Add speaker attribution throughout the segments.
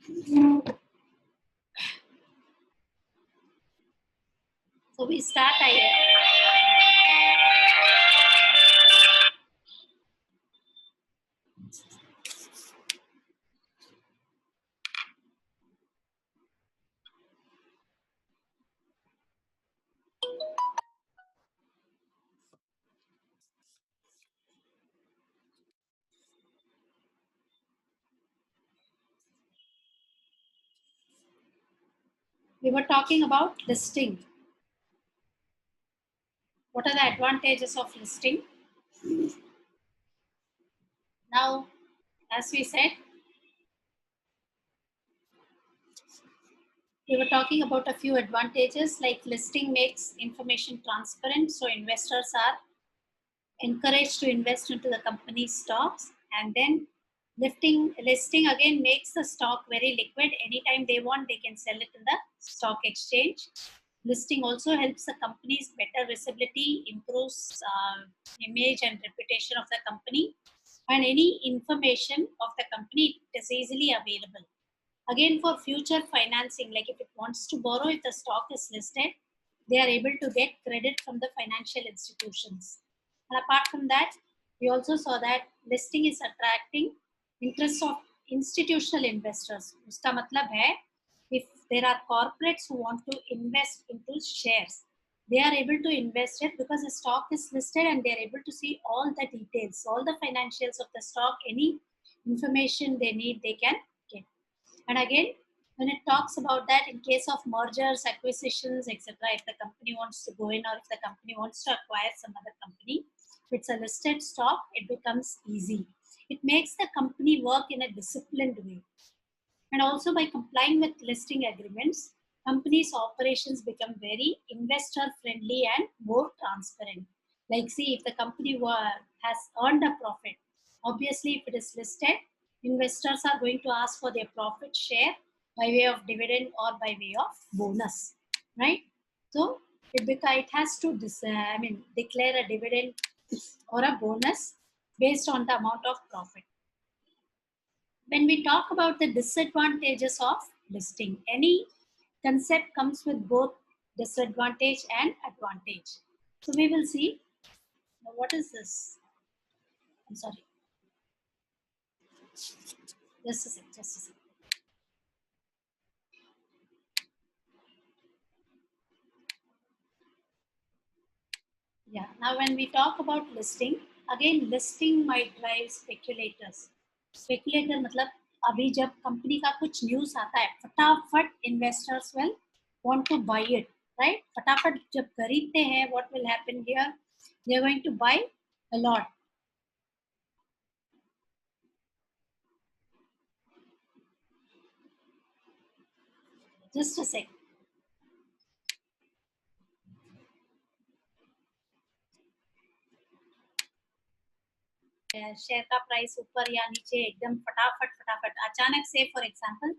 Speaker 1: So we start here. We were talking about listing. What are the advantages of listing? Now, as we said, we were talking about a few advantages like listing makes information transparent, so investors are encouraged to invest into the company's stocks, and then listing again makes the stock very liquid. Anytime they want, they can sell it in the stock exchange. Listing also helps the company's better visibility, improves image and reputation of the company, and any information of the company is easily available. Again, for future financing, like if it wants to borrow, if the stock is listed, they are able to get credit from the financial institutions. And apart from that, we also saw that listing is attracting interest of institutional investors. Uska matlab hai, if there are corporates who want to invest into shares, they are able to invest it because the stock is listed and they are able to see all the details, all the financials of the stock, any information they need, they can get. And again, when it talks about that, in case of mergers, acquisitions, etc., if the company wants to go in or if the company wants to acquire some other company, if it's a listed stock, it becomes easy. It makes the company work in a disciplined way. And also by complying with listing agreements, companies' operations become very investor friendly and more transparent. Like, see, if the company has earned a profit, obviously, if it is listed, investors are going to ask for their profit share by way of dividend or by way of bonus, right? So it has to declare a dividend or a bonus based on the amount of profit. When we talk about the disadvantages of listing, any concept comes with both disadvantage and advantage. So we will see. Now, what is this? I'm sorry. Just a sec. Just a sec. Yeah. Now, when we talk about listing, again, listing might drive speculators. Speculator मतलब अभी जब company का कुछ news आता है, फटाफट investors will want to buy it, right? फटाफट जब खरीदते हैं, what will happen here? They are going to buy a lot. Just a sec. Share का प्राइस ऊपर या नीचे एकदम फटाफट फटाफट अचानक से for example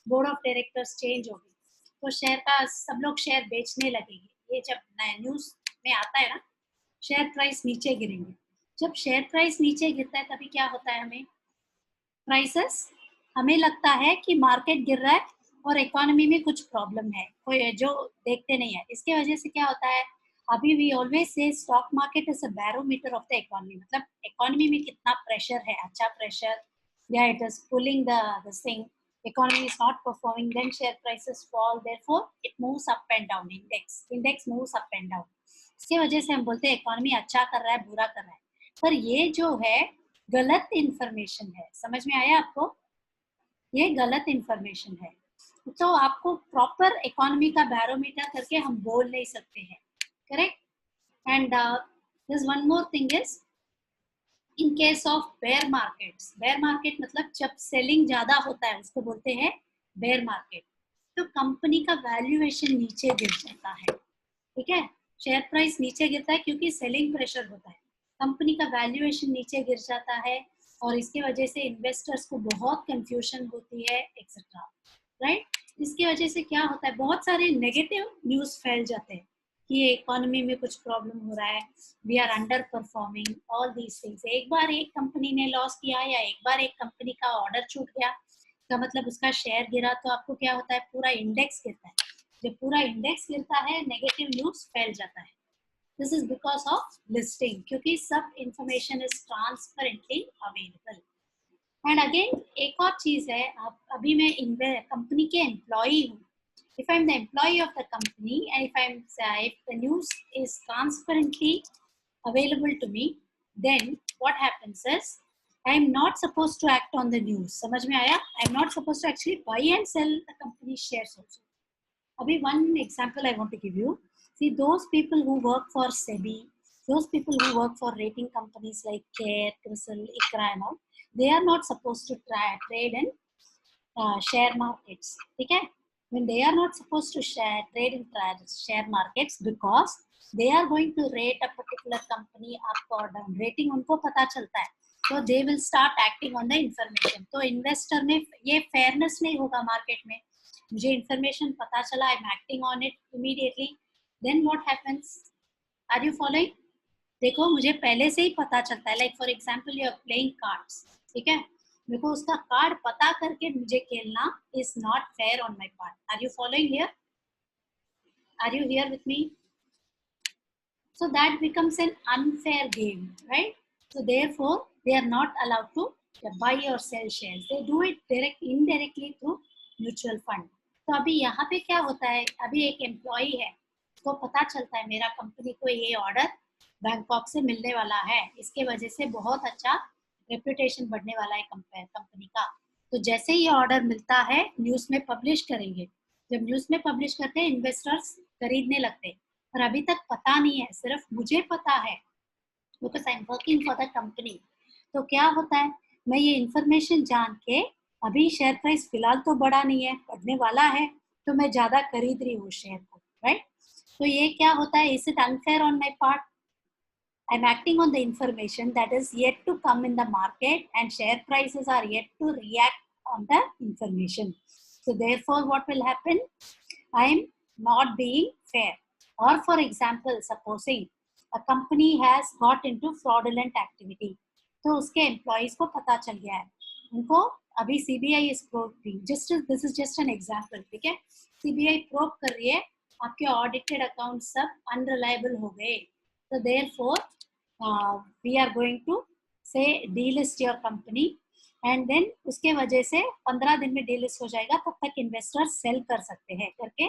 Speaker 1: board of directors change हो गई, तो शेयर का सब लोग शेयर बेचने लगेंगे। ये जब न्यूज में आता है ना, शेयर प्राइस नीचे गिरेंगे। जब शेयर प्राइस नीचे गिरता है तभी क्या होता है, हमें प्राइसेस, हमें लगता है कि मार्केट गिर रहा है और इकोनॉमी में कुछ प्रॉब्लम है, कोई जो देखते नहीं है। इसके वजह से क्या होता है, अभी we always say stock market is a barometer of the economy, मतलब इकोनॉमी में कितना प्रेशर है, अच्छा प्रेशर या it is pulling the this thing, economy is not performing, then share prices fall, therefore it moves up and down, index moves up and down। इसके वजह से हम बोलते हैं इकोनॉमी अच्छा कर रहा है, बुरा कर रहा है। पर ये जो है गलत इंफॉर्मेशन है, समझ में आया आपको? ये गलत इंफॉर्मेशन है। तो आपको प्रॉपर इकोनॉमी का बैरोमीटर करके हम बोल नहीं सकते हैं, correct? And this one more thing is, in case of bear markets, bear market मतलब जब सेलिंग ज्यादा होता है उसको बोलते हैं बेयर मार्केट। तो कंपनी का वैल्यूएशन नीचे गिर जाता है, ठीक है? शेयर प्राइस नीचे गिरता है क्योंकि सेलिंग प्रेशर होता है, कंपनी का वैल्यूएशन नीचे गिर जाता है और इसकी वजह से इन्वेस्टर्स को बहुत कंफ्यूजन होती है एक्सेट्रा, राइट? इसकी वजह से क्या होता है, बहुत सारे नेगेटिव न्यूज फैल जाते हैं कि इकोनॉमी में कुछ प्रॉब्लम हो रहा है, we are underperforming, all these things. एक बार एक कंपनी ने लॉस किया या एक बार एक कंपनी का ऑर्डर छूट गया, का मतलब उसका शेयर गिरा तो आपको क्या होता है, पूरा इंडेक्स गिरता है। जब पूरा इंडेक्स गिरता है नेगेटिव न्यूज फैल जाता है। This is because of listing, क्योंकि सब information is transparently available. And again एक और चीज है, आप अभी मैं कंपनी के एम्प्लॉई हूँ, if I'm the employee of the company and if the news is transparently available to me, then what happens is I am not supposed to act on the news. समझ में आया? I am not supposed to actually buy and sell the company shares also. Abhi one example I want to give you. See, those people who work for SEBI, those people who work for rating companies like CARE, CRISIL, ICRA and all, they are not supposed to trade in share markets. Okay? When they are not supposed to trade in share markets because they are going to rate a particular company up or down. Rating उनको पता चलता है, so they will start acting on the information. तो investor में ये fairness नहीं होगा market में. मुझे information पता चला, I'm acting on it immediately. Then what happens? Are you following? देखो मुझे पहले से ही पता चलता है, like for example you are playing cards, ठीक है, मेरे को उसका कार्ड पता करके मुझे खेलना is not fair on my part. Are you following here? Are you here with me? So that becomes an unfair game, right? So therefore they are not allowed to buy or sell shares. They do it indirectly through mutual fund. तो अभी यहाँ पे क्या होता है, अभी एक employee है, उसको पता चलता है मेरा कंपनी को ये ऑर्डर बैंकॉक से मिलने वाला है, इसके वजह से बहुत अच्छा रेपुटेशन बढ़ने वाला है कंपनी का। तो जैसे ही ऑर्डर मिलता है न्यूज़ में पब्लिश करेंगे, जब न्यूज़ में पब्लिश करते हैं इन्वेस्टर्स खरीदने लगते हैं, पर अभी तक पता नहीं है, सिर्फ मुझे पता है because I am working for the company. तो क्या होता है, मैं ये इंफॉर्मेशन जान के अभी शेयर प्राइस फिलहाल तो बढ़ा नहीं है, बढ़ने वाला है, तो मैं ज्यादा खरीद रही हूँ शेयर को, राइट? तो ये क्या होता है, is it unfair on my part? I'm acting on the information that is yet to come in the market and share prices are yet to react on the information. So therefore what will happen? I'm not being fair. Or for example, supposing a company has got into fraudulent activity, तो उसके employees को पता चल गया है, उनको अभी CBI is probing, this is just an example, ठीक है, CBI probe कर रही है, आपके audited accounts सब unreliable हो गए, so therefore we are going to say delist your company and then उसके वजह से 15 दिन में delist हो जाएगा, तब तक इन्वेस्टर सेल कर सकते हैं करके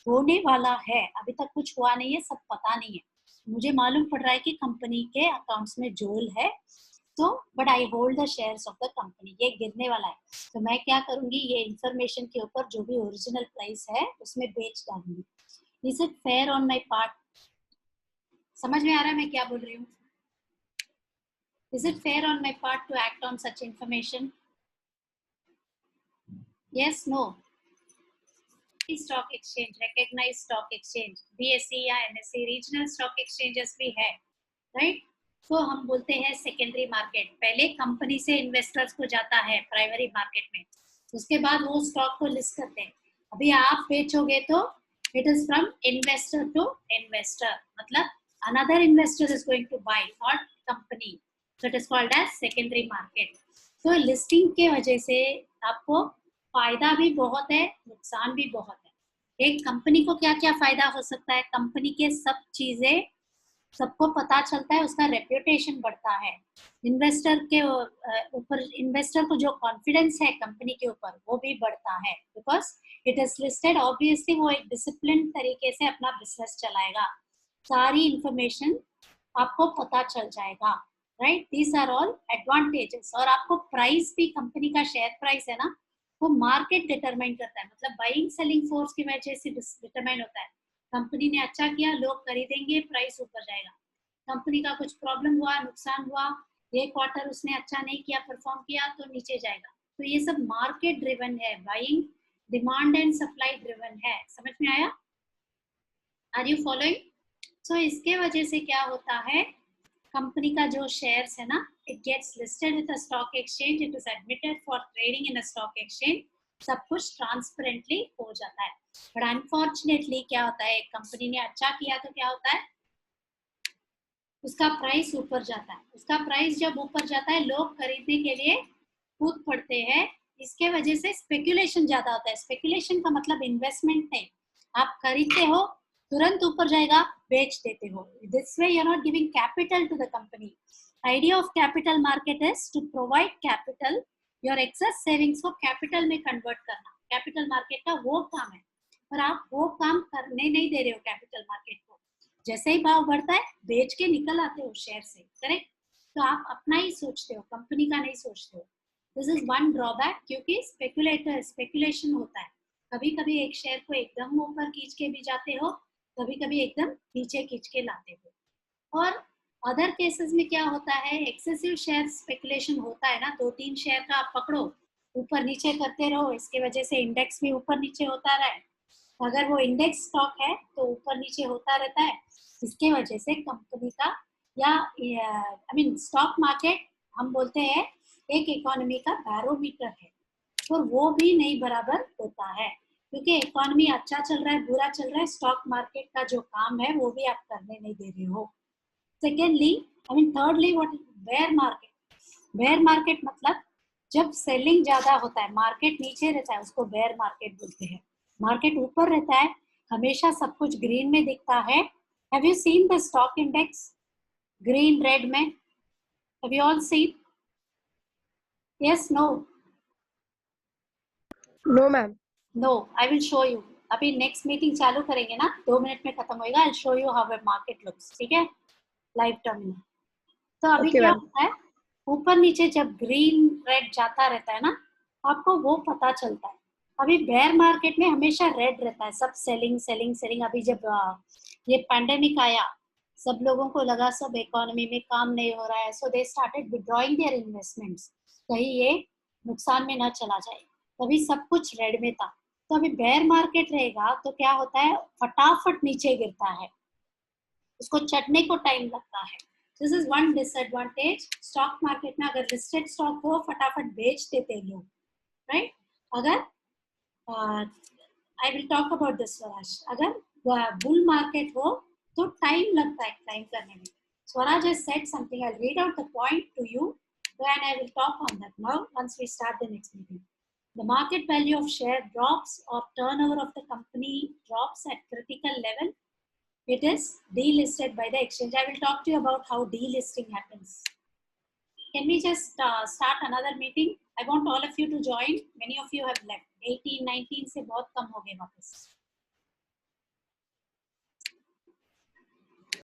Speaker 1: होने वाला है। अभी तक कुछ हुआ नहीं है, सब पता नहीं है, मुझे मालूम पड़ रहा है कि कंपनी के अकाउंट्स में जोल है, तो but I hold the shares of the company, ये गिरने वाला है, तो मैं क्या करूंगी, ये इंफॉर्मेशन के ऊपर जो भी ओरिजिनल प्राइस है उसमें बेच डालूंगी। Is it fair on my part? समझ में आ रहा है मैं क्या बोल रही हूँ? Is it fair on my part to act on such information? Yes, no? Stock exchange, recognized stock exchange, BSE या NSE, regional stock exchanges भी है, right? तो हम बोलते हैं सेकेंडरी मार्केट, पहले कंपनी से इन्वेस्टर्स को जाता है प्राइमरी मार्केट में, उसके बाद वो स्टॉक को लिस्ट करते हैं। अभी आप बेचोगे तो it is from investor to investor, मतलब another investor is going to buy, not company, so it is called as secondary market. तो लिस्टिंग के वजह से आपको फायदा भी बहुत है, नुकसान भी बहुत है। एक कंपनी को क्या क्या फायदा हो सकता है, कंपनी के सब चीजें सबको पता चलता है, उसका रेप्यूटेशन बढ़ता है, इन्वेस्टर के ऊपर, इन्वेस्टर को जो कॉन्फिडेंस है कंपनी के ऊपर वो भी बढ़ता है, because it is listed, obviously वो एक डिसिप्लिन तरीके से अपना बिजनेस चलाएगा, सारी इंफॉर्मेशन आपको पता चल जाएगा, right? These are all advantages. और आपको प्राइस भी, कंपनी का शेयर प्राइस है ना, वो मार्केट डिटरमाइन करता है, मतलब बाइंग सेलिंग फोर्स की वजह से डिटरमाइन होता है। कंपनी ने अच्छा किया, लोग खरीदेंगे, प्राइस ऊपर जाएगा। कंपनी का कुछ प्रॉब्लम हुआ, नुकसान हुआ, ये क्वार्टर उसने अच्छा नहीं किया, परफॉर्म किया, तो नीचे जाएगा। तो ये सब मार्केट ड्रिवन है, buying demand and supply driven है। समझ में आया? Are you following? सो इसके वजह से क्या होता है, कंपनी का जो शेयर्स है ना, it gets listed with a stock exchange, it is admitted for trading in a stock exchange, सब कुछ ट्रांसपेरेंटली हो जाता है। बट अनफॉर्चुनेटली क्या होता है, कंपनी ने अच्छा किया तो क्या होता है, उसका प्राइस ऊपर जाता है। उसका प्राइस जब ऊपर जाता है, लोग खरीदने के लिए कूद पड़ते हैं, इसके वजह से स्पेकुलेशन ज्यादा होता है। स्पेकुलेशन का मतलब इन्वेस्टमेंट नहीं, आप खरीदते हो तुरंत ऊपर जाएगा बेच देते हो। This way you are not giving capital to the company. Idea of capital market is to provide capital, your excess savings को कैपिटल में कन्वर्ट करना। कैपिटल मार्केट का वो काम है, पर आप वो काम करने नहीं दे रहे हो कैपिटल मार्केट को। जैसे ही भाव बढ़ता है बेच के निकल आते हो शेयर से, करेक्ट? तो आप अपना ही सोचते हो, कंपनी का नहीं सोचते हो। दिस इज वन ड्रॉबैक, क्योंकि स्पेकुलेशन होता है। कभी कभी एक शेयर को एकदम ऊपर खींच के भी जाते हो, कभी कभी एकदम नीचे खींच के लाते हो। और अदर केसेस में क्या होता है, एक्सेसिव शेयर स्पेकुलेशन होता है ना, 2-3 शेयर का आप पकड़ो, ऊपर नीचे करते रहो, इसके वजह से इंडेक्स भी ऊपर नीचे होता रहा है। अगर वो इंडेक्स स्टॉक है तो ऊपर नीचे होता रहता है। इसके वजह से कंपनी का या आई मीन स्टॉक मार्केट हम बोलते हैं एक इकोनॉमी का बैरोमीटर है, तो वो भी नहीं बराबर होता है, क्योंकि इकोनॉमी अच्छा चल रहा है बुरा चल रहा है, स्टॉक मार्केट का जो काम है वो भी आप करने नहीं दे रहे हो। Secondly I mean thirdly what bear market. Bear market मतलब जब सेलिंग ज्यादा होता है, मार्केट नीचे रहता है, उसको बेयर मार्केट बोलते हैं। मार्केट ऊपर रहता है, हमेशा सब कुछ ग्रीन में दिखता है। Have you seen the stock index green red में? Have you all seen? Yes, no?
Speaker 2: No ma'am.
Speaker 1: No, I will show you. अभी नेक्स्ट मीटिंग चालू करेंगे ना, 2 मिनट में खत्म होएगा। I show you how market looks, ठीक है, लाइव टर्म में। तो अभी
Speaker 2: Okay,
Speaker 1: क्या
Speaker 2: मैम।
Speaker 1: होता है, ऊपर नीचे जब ग्रीन रेड जाता रहता है ना, आपको वो पता चलता है। अभी बेयर मार्केट में हमेशा रेड रहता है, सब सेलिंग सेलिंग सेलिंग। अभी जब ये पैंडेमिक आया, सब लोगों को लगा सब इकोनॉमी में काम नहीं हो रहा है, so they started withdrawing their investments, कहीं ये नुकसान में ना चला जाए। तभी सब कुछ रेड में था। तो अभी बेयर मार्केट रहेगा तो क्या होता है, फटाफट नीचे गिरता है, उसको चढ़ने को टाइम लगता है। This is one disadvantage stock market में। अगर लिस्टेड स्टॉक हो फटाफट बेच देते लोग, राइट? अगर I will talk about this Swaraj, अगर बुल मार्केट हो तो टाइम लगता है क्लाइम करने में। Swaraj has said something. I'll read out the point to you and I will talk on that now once we start the next meeting. The market value of share drops or turnover of the company drops at critical level. It is delisted by the exchange. I will talk to you about how delisting happens. Can we just start another meeting? I want all of you to join. Many of you have left. 18, 19 से बहुत कम हो गए वापस.